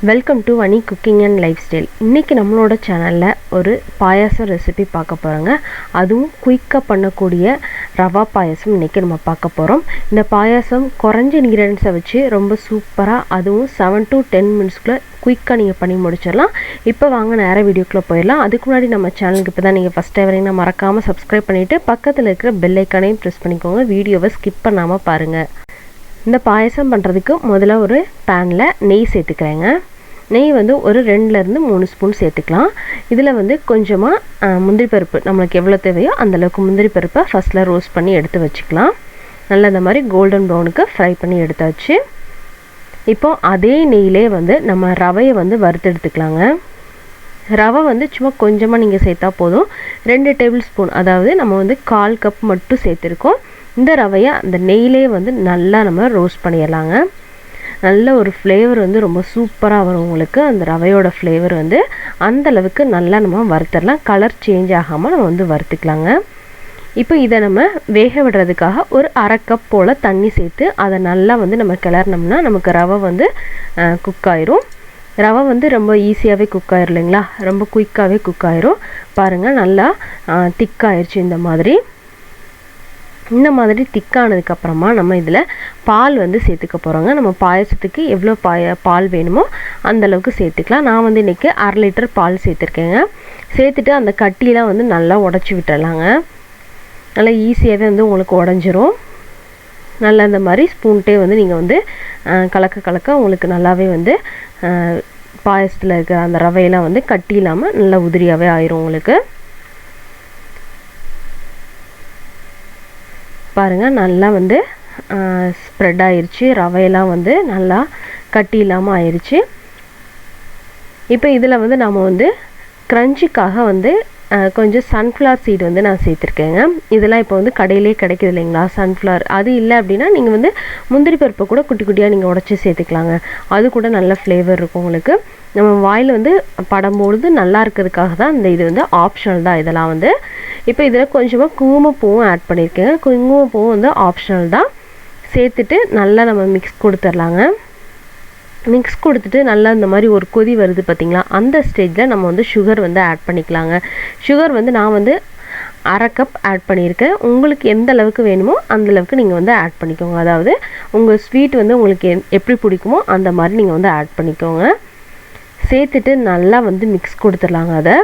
Welcome to vanicooking&lifestyle. இன்னைக்கு நம்மளோட சேனல்ல ஒரு பாயாசம் ரெசிபி பார்க்க போறோங்க. அதுவும் குயிக்கா பண்ணக்கூடிய ரவா பாயாசம் இன்னைக்கு நம்ம பார்க்க போறோம். இந்த பாயாசம் குறைஞ்ச இன்கிரிடியன்ட்ஸை வச்சு ரொம்ப சூப்பரா அதுவும் 7 to 10 மினிட்ஸ்க்குள்ள குயிக்கா நீங்க பண்ணி முடிச்சிடலாம். இப்போ வாங்க நேரா வீடியோக்குள்ள போயிடலாம். அதுக்கு முன்னாடி நம்ம சேனலுக்கு இப்பதான் நீங்க ஃபர்ஸ்ட் டைம் வரீங்கன்னா மறக்காம சப்ஸ்கிரைப் பண்ணிட்டு பக்கத்துல இருக்கிற பெல் ஐகானையும் பிரஸ் பண்ணிக்கோங்க. வீடியோவை ஸ்கிப் பண்ணாம பாருங்க. இந்த பாயாசம் பண்ணுறதுக்கு முதல்ல ஒரு பேனில் நெய் சேர்த்துக்கிறேங்க. நெய் வந்து ஒரு 2லேருந்து 3 ஸ்பூன் சேர்த்துக்கலாம். இதில் வந்து கொஞ்சமாக முந்திரி பருப்பு நம்மளுக்கு எவ்வளோ தேவையோ அந்தளவுக்கு முந்திரி பருப்பை ஃபஸ்ட்டில் ரோஸ்ட் பண்ணி எடுத்து வச்சுக்கலாம். நல்லா இந்த மாதிரி கோல்டன் ப்ரௌனுக்கு ஃப்ரை பண்ணி எடுத்தாச்சு. இப்போது அதே நெய்யிலே வந்து நம்ம ரவையை வந்து வறுத்து எடுத்துக்கலாங்க. ரவை வந்து சும்மா கொஞ்சமாக நீங்கள் சேர்த்தா போதும். 2 டேபிள் ஸ்பூன், அதாவது நம்ம வந்து 1/4 கப் மட்டும் சேர்த்துருக்கோம். இந்த ரவையை அந்த நெய்யிலே வந்து நல்லா நம்ம ரோஸ்ட் பண்ணிடலாங்க. நல்ல ஒரு ஃப்ளேவர் வந்து ரொம்ப சூப்பராக வரும் உங்களுக்கு. அந்த ரவையோட ஃப்ளேவர் வந்து அந்தளவுக்கு நல்லா நம்ம வறுத்துடலாம். கலர் சேஞ்ச் ஆகாமல் நம்ம வந்து வறுத்துக்கலாங்க. இப்போ இதை நம்ம வேக விடுறதுக்காக ஒரு 1/2 கப் போல் தண்ணி சேர்த்து அதை நல்லா வந்து நம்ம கிளறினோம்னா நமக்கு ரவை வந்து குக் ஆயிரும். ரவை வந்து ரொம்ப ஈஸியாகவே குக் ஆயிரும் இல்லைங்களா, ரொம்ப குயிக்காகவே குக் ஆயிரும். பாருங்கள் நல்லா திக்காயிருச்சு. இந்த மாதிரி திக்கானதுக்கப்புறமா நம்ம இதில் பால் வந்து சேர்த்துக்க போகிறோங்க. நம்ம பாயசத்துக்கு எவ்வளோ பால் வேணுமோ அந்தளவுக்கு சேர்த்துக்கலாம். நான் வந்து இன்றைக்கி 1/2 லிட்டர் பால் சேர்த்துருக்கேங்க. சேர்த்துட்டு அந்த கட்டியெலாம் வந்து நல்லா உடச்சி விட்டுடலாங்க. நல்லா ஈஸியாகவே வந்து உங்களுக்கு உடஞ்சிரும். நல்லா இந்த மாதிரி ஸ்பூன்ட்டே வந்து நீங்கள் வந்து கலக்க உங்களுக்கு நல்லாவே வந்து பாயசத்தில் இருக்கிற அந்த ரவையெல்லாம் வந்து கட்டி இல்லாமல் நல்லா உதிரியாகவே ஆயிரும் உங்களுக்கு. பாருங்கள் நல்லா வந்து ஸ்ப்ரெட் ஆயிடுச்சு. ரவையெல்லாம் வந்து நல்லா கட்டி இல்லாமல் ஆயிடுச்சு. இப்போ இதில் வந்து நம்ம வந்து க்ரன்ச்சிக்காக வந்து கொஞ்சம் சன்ஃப்ளவர் சீடு வந்து நான் சேர்த்துருக்கேங்க. இதெல்லாம் இப்போ வந்து கடையிலே கிடைக்கிது இல்லைங்களா சன்ஃப்ளவர். அது இல்லை அப்படின்னா நீங்கள் வந்து முந்திரி பருப்பை கூட குட்டி குட்டியாக நீங்கள் உடச்சி சேர்த்துக்கலாங்க. அது கூட நல்ல ஃப்ளேவர் இருக்கும் உங்களுக்கு. நம்ம வாயில் வந்து படும்பொழுது நல்லா இருக்கிறதுக்காக தான் இந்த இது வந்து ஆப்ஷனல் தான் இதெல்லாம் வந்து. இப்போ இதில் கொஞ்சமாக குங்குமப்பூவும் ஆட் பண்ணியிருக்கேங்க. குங்குமப்பூவும் வந்து ஆப்ஷனல் தான். சேர்த்துட்டு நல்லா நம்ம மிக்ஸ் கொடுத்துர்லாங்க. மிக்ஸ் கொடுத்துட்டு நல்லா இந்த மாதிரி ஒரு கொதி வருது பார்த்திங்களா, அந்த ஸ்டேஜில் நம்ம வந்து சுகர் வந்து ஆட் பண்ணிக்கலாங்க. சுகர் வந்து நான் வந்து 1/2 கப் ஆட் பண்ணியிருக்கேன். உங்களுக்கு எந்த அளவுக்கு வேணுமோ அந்தளவுக்கு நீங்கள் வந்து ஆட் பண்ணிக்கோங்க. அதாவது உங்கள் ஸ்வீட் வந்து உங்களுக்கு எப்படி பிடிக்குமோ அந்த மாதிரி நீங்கள் வந்து ஆட் பண்ணிக்கோங்க. சேர்த்துட்டு நல்லா வந்து மிக்ஸ் கொடுத்துடலாங்க. அதை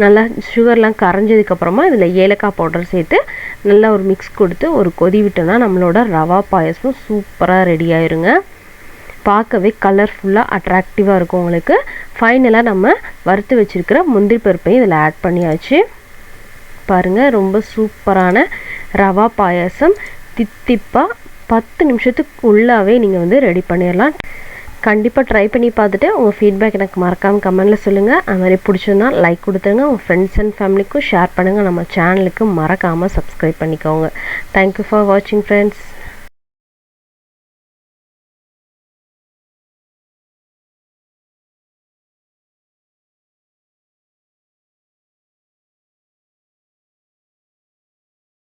நல்லா சுகர்லாம் கரைஞ்சதுக்கப்புறமா இதில் ஏலக்காய் பவுடர் சேர்த்து நல்லா ஒரு மிக்ஸ் கொடுத்து ஒரு கொதி விட்டோன்னா நம்மளோட ரவா பாயசம் சூப்பராக ரெடி ஆயிருங்க. பார்க்கவே கலர்ஃபுல்லாக அட்ராக்டிவாக இருக்கும் உங்களுக்கு. ஃபைனலாக நம்ம வறுத்து வச்சுருக்கிற முந்திரி பருப்பையும் இதில் ஆட் பண்ணியாச்சு. பாருங்கள் ரொம்ப சூப்பரான ரவா பாயாசம் தித்திப்பாக 10 நிமிஷத்துக்கு உள்ளாவே நீங்கள் வந்து ரெடி பண்ணிடலாம். கண்டிப்பாக ட்ரை பண்ணி பார்த்துட்டு உங்கள் ஃபீட்பேக் எனக்கு மறக்காமல் கமெண்டில் சொல்லுங்கள். அது மாதிரி பிடிச்சிருந்தா லைக் கொடுத்துருங்க. உங்கள் ஃப்ரெண்ட்ஸ் அண்ட் ஃபேமிலிக்கும் ஷேர் பண்ணுங்கள். நம்ம சேனலுக்கு மறக்காமல் சப்ஸ்கிரைப் பண்ணிக்கோங்க. தேங்க்யூ ஃபார் வாட்சிங் ஃப்ரெண்ட்ஸ்.